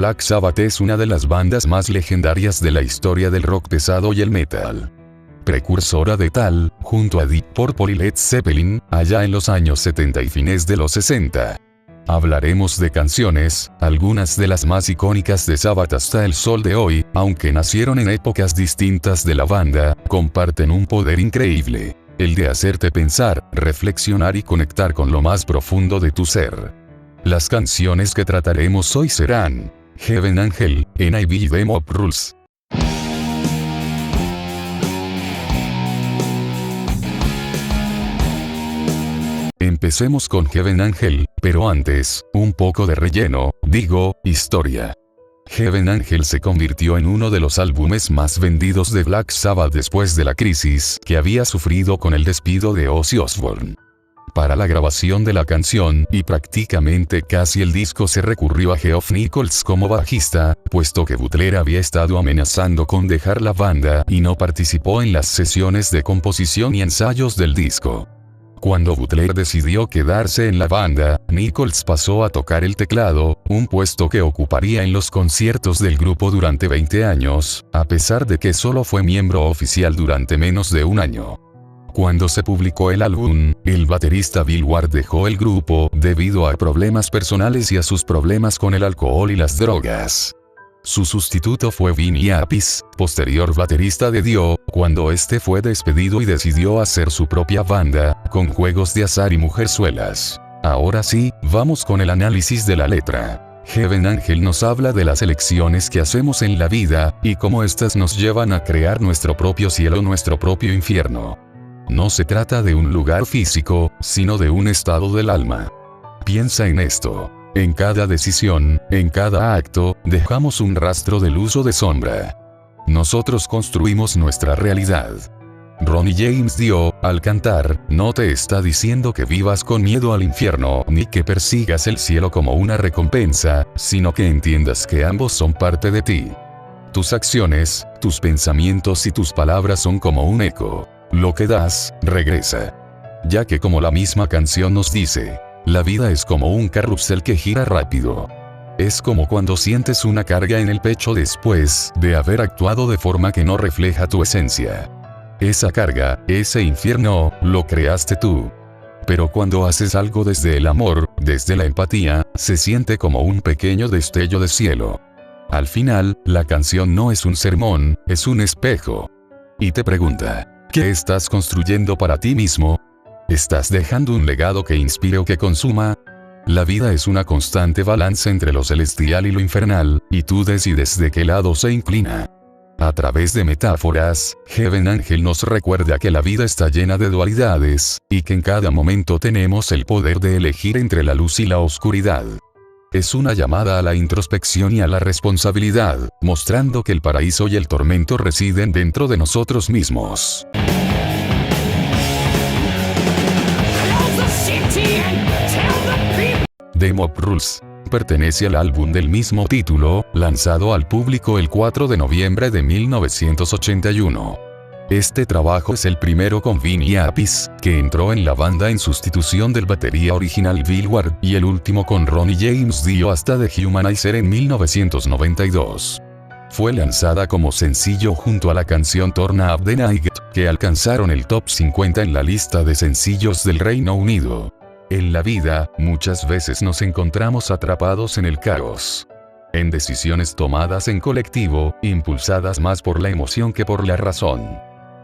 Black Sabbath es una de las bandas más legendarias de la historia del rock pesado y el metal. Precursora de tal, junto a Deep Purple y Led Zeppelin, allá en los años 70 y fines de los 60. Hablaremos de canciones, algunas de las más icónicas de Sabbath hasta el sol de hoy, aunque nacieron en épocas distintas de la banda, comparten un poder increíble, el de hacerte pensar, reflexionar y conectar con lo más profundo de tu ser. Las canciones que trataremos hoy serán Heaven and Hell, NIV y The Mob Rules. Empecemos con Heaven and Hell, pero antes, un poco de relleno, historia. Heaven and Hell se convirtió en uno de los álbumes más vendidos de Black Sabbath después de la crisis que había sufrido con el despido de Ozzy Osbourne. Para la grabación de la canción, y prácticamente casi el disco, se recurrió a Geoff Nichols como bajista, puesto que Butler había estado amenazando con dejar la banda y no participó en las sesiones de composición y ensayos del disco. Cuando Butler decidió quedarse en la banda, Nichols pasó a tocar el teclado, un puesto que ocuparía en los conciertos del grupo durante 20 años, a pesar de que solo fue miembro oficial durante menos de un año. Cuando se publicó el álbum, el baterista Bill Ward dejó el grupo debido a problemas personales y a sus problemas con el alcohol y las drogas. Su sustituto fue Vinny Appice, posterior baterista de Dio, cuando este fue despedido y decidió hacer su propia banda, con juegos de azar y mujerzuelas. Ahora sí, vamos con el análisis de la letra. Heaven and Hell nos habla de las elecciones que hacemos en la vida, y cómo éstas nos llevan a crear nuestro propio cielo, nuestro propio infierno. No se trata de un lugar físico, sino de un estado del alma. Piensa en esto. En cada decisión, en cada acto, dejamos un rastro de luz o de sombra. Nosotros construimos nuestra realidad. Ronnie James Dio, al cantar, no te está diciendo que vivas con miedo al infierno, ni que persigas el cielo como una recompensa, sino que entiendas que ambos son parte de ti. Tus acciones, tus pensamientos y tus palabras son como un eco. Lo que das, regresa. Ya que como la misma canción nos dice, la vida es como un carrusel que gira rápido. Es como cuando sientes una carga en el pecho después de haber actuado de forma que no refleja tu esencia. Esa carga, ese infierno, lo creaste tú. Pero cuando haces algo desde el amor, desde la empatía, se siente como un pequeño destello de cielo. Al final, la canción no es un sermón, es un espejo. Y te pregunta, ¿qué estás construyendo para ti mismo? ¿Estás dejando un legado que inspire o que consuma? La vida es una constante balanza entre lo celestial y lo infernal, y tú decides de qué lado se inclina. A través de metáforas, Heaven and Hell nos recuerda que la vida está llena de dualidades, y que en cada momento tenemos el poder de elegir entre la luz y la oscuridad. Es una llamada a la introspección y a la responsabilidad, mostrando que el paraíso y el tormento residen dentro de nosotros mismos. The Mob Rules pertenece al álbum del mismo título, lanzado al público el 4 de noviembre de 1981. Este trabajo es el primero con Vinny Appice, que entró en la banda en sustitución del batería original Bill Ward, y el último con Ronnie James Dio hasta The Humanizer en 1992. Fue lanzada como sencillo junto a la canción Turn Up the Night, que alcanzaron el top 50 en la lista de sencillos del Reino Unido. En la vida, muchas veces nos encontramos atrapados en el caos. En decisiones tomadas en colectivo, impulsadas más por la emoción que por la razón.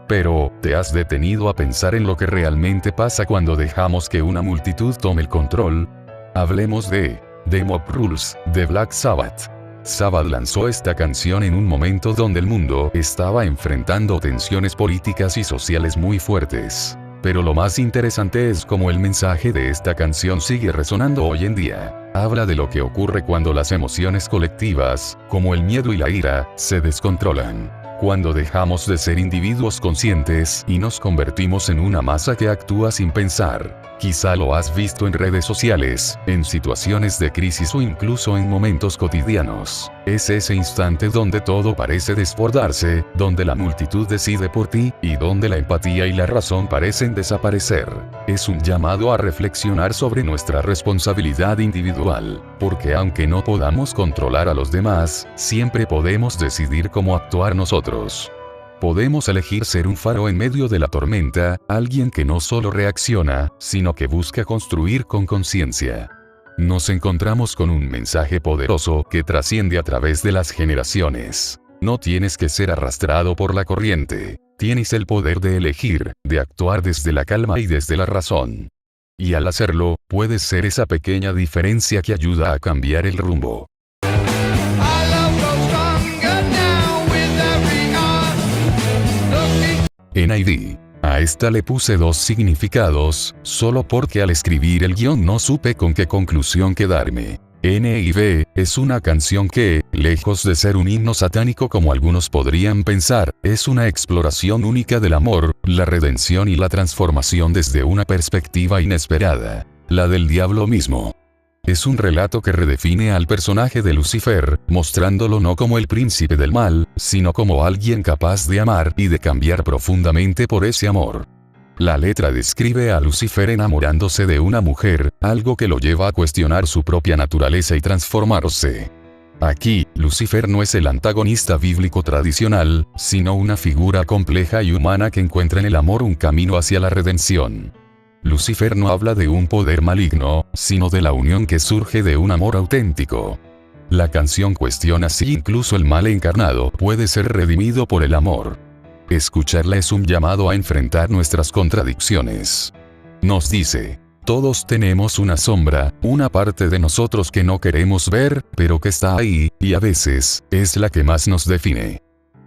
Pero, ¿te has detenido a pensar en lo que realmente pasa cuando dejamos que una multitud tome el control? Hablemos de The Mob Rules, de Black Sabbath. Sabbath lanzó esta canción en un momento donde el mundo estaba enfrentando tensiones políticas y sociales muy fuertes. Pero lo más interesante es cómo el mensaje de esta canción sigue resonando hoy en día. Habla de lo que ocurre cuando las emociones colectivas, como el miedo y la ira, se descontrolan. Cuando dejamos de ser individuos conscientes y nos convertimos en una masa que actúa sin pensar. Quizá lo has visto en redes sociales, en situaciones de crisis o incluso en momentos cotidianos. Es ese instante donde todo parece desbordarse, donde la multitud decide por ti, y donde la empatía y la razón parecen desaparecer. Es un llamado a reflexionar sobre nuestra responsabilidad individual, porque aunque no podamos controlar a los demás, siempre podemos decidir cómo actuar nosotros. Podemos elegir ser un faro en medio de la tormenta, alguien que no solo reacciona, sino que busca construir con conciencia. Nos encontramos con un mensaje poderoso que trasciende a través de las generaciones. No tienes que ser arrastrado por la corriente. Tienes el poder de elegir, de actuar desde la calma y desde la razón. Y al hacerlo, puedes ser esa pequeña diferencia que ayuda a cambiar el rumbo. NIV. A esta le puse 2 significados, solo porque al escribir el guión no supe con qué conclusión quedarme. NIV es una canción que, lejos de ser un himno satánico como algunos podrían pensar, es una exploración única del amor, la redención y la transformación desde una perspectiva inesperada, la del diablo mismo. Es un relato que redefine al personaje de Lucifer, mostrándolo no como el príncipe del mal, sino como alguien capaz de amar y de cambiar profundamente por ese amor. La letra describe a Lucifer enamorándose de una mujer, algo que lo lleva a cuestionar su propia naturaleza y transformarse. Aquí, Lucifer no es el antagonista bíblico tradicional, sino una figura compleja y humana que encuentra en el amor un camino hacia la redención. Lucifer no habla de un poder maligno, sino de la unión que surge de un amor auténtico. La canción cuestiona si incluso el mal encarnado puede ser redimido por el amor. Escucharla es un llamado a enfrentar nuestras contradicciones. Nos dice, todos tenemos una sombra, una parte de nosotros que no queremos ver, pero que está ahí, y a veces, es la que más nos define.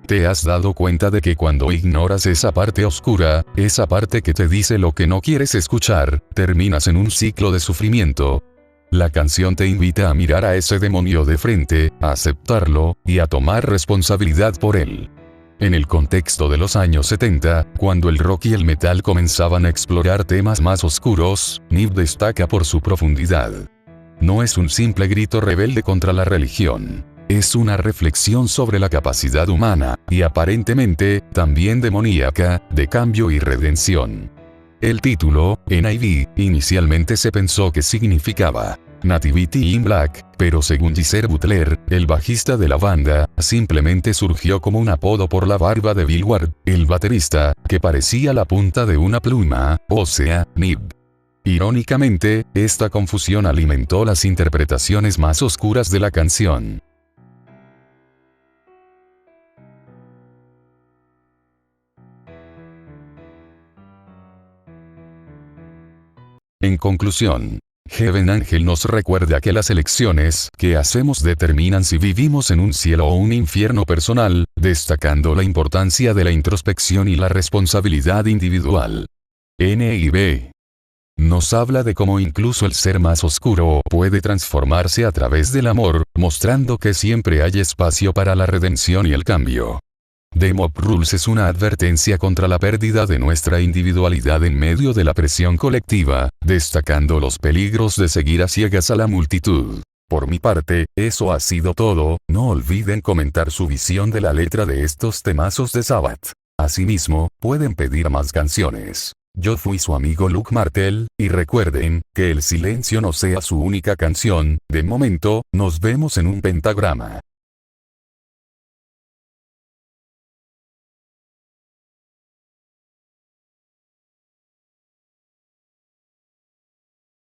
¿Te has dado cuenta de que cuando ignoras esa parte oscura, esa parte que te dice lo que no quieres escuchar, terminas en un ciclo de sufrimiento? La canción te invita a mirar a ese demonio de frente, a aceptarlo, y a tomar responsabilidad por él. En el contexto de los años 70, cuando el rock y el metal comenzaban a explorar temas más oscuros, NIV destaca por su profundidad. No es un simple grito rebelde contra la religión. Es una reflexión sobre la capacidad humana, y aparentemente, también demoníaca, de cambio y redención. El título, NIV, inicialmente se pensó que significaba Nativity in Black, pero según Geezer Butler, el bajista de la banda, simplemente surgió como un apodo por la barba de Bill Ward, el baterista, que parecía la punta de una pluma, o sea, Nib. Irónicamente, esta confusión alimentó las interpretaciones más oscuras de la canción. En conclusión, Heaven Angel nos recuerda que las elecciones que hacemos determinan si vivimos en un cielo o un infierno personal, destacando la importancia de la introspección y la responsabilidad individual. NIV nos habla de cómo incluso el ser más oscuro puede transformarse a través del amor, mostrando que siempre hay espacio para la redención y el cambio. The Mob Rules es una advertencia contra la pérdida de nuestra individualidad en medio de la presión colectiva, destacando los peligros de seguir a ciegas a la multitud. Por mi parte, eso ha sido todo. No olviden comentar su visión de la letra de estos temazos de Sabbath. Asimismo, pueden pedir más canciones. Yo fui su amigo Luke Martel, y recuerden, que el silencio no sea su única canción. De momento, nos vemos en un pentagrama.